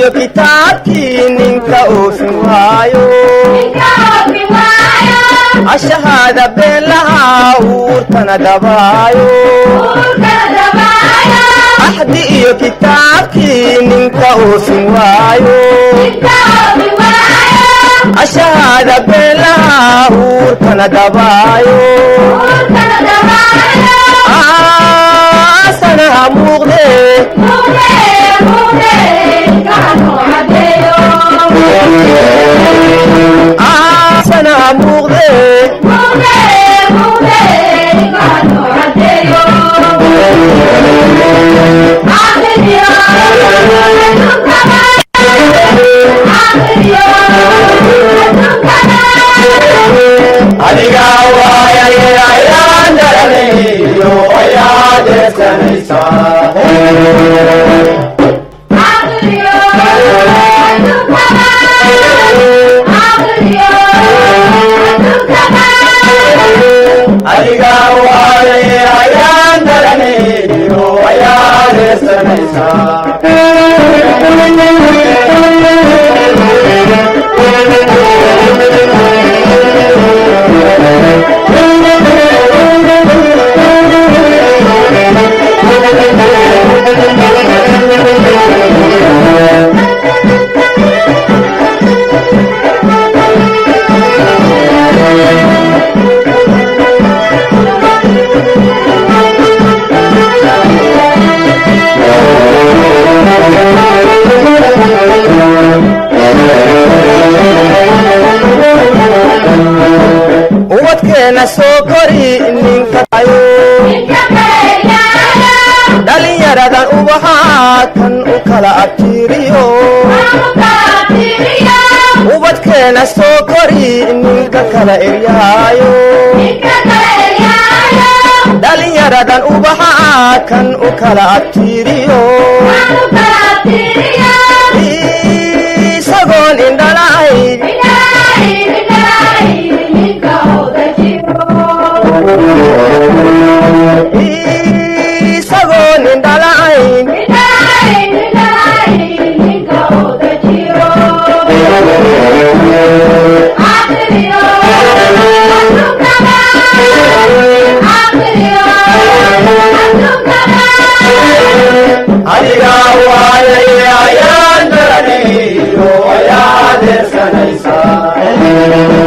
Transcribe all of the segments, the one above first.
iyo kitaabkii ninka oofin waayo ashahada beelaha uurkana dabaayo axdi iyo kitaabkii ninka oofin waayo ashahada beelaha uurkana dabaayo asanaha muuqde asanaha muuqde adiga waayay ayaan daranayo ayaad eesanaysaa adiga waayay ayaan daranayo ayaad eesanaysaa ubadkeena soo kori ninka tayo dhalinyaradan ubahaa kan u kala abtiiriyo ubadkeena soo kori ninka kala eryaayo dhalinyaradan ubahaa kan u kala abtiiriyo isagoon indhalahayd isagoon indhalahayn adiga waayay ayaan daranayo ayaad eesanaysaa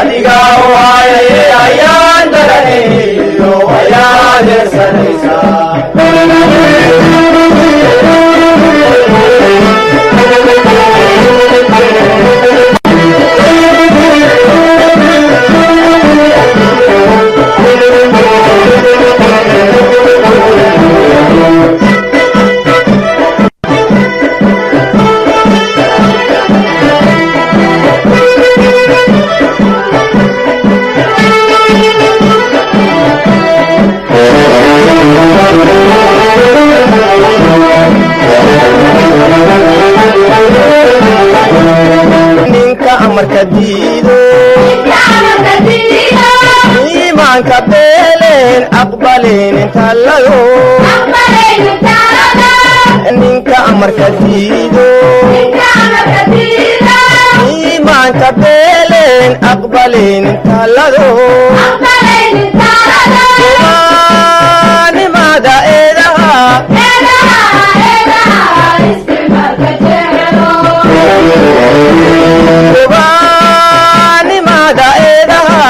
adiga waayay ayaan daranayo ayaad eesanaysaa marka diido iimaanka beeleen aqbaleen intallado ninka amarka diido iimaanka beeleen aqbaleen intallado nimada eedaha nimada eedaha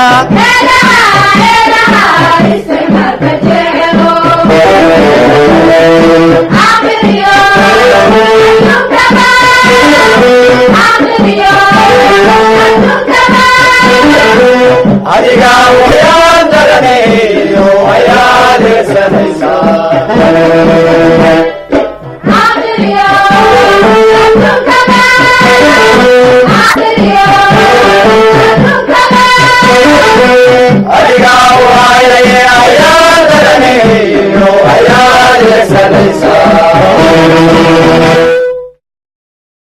adiga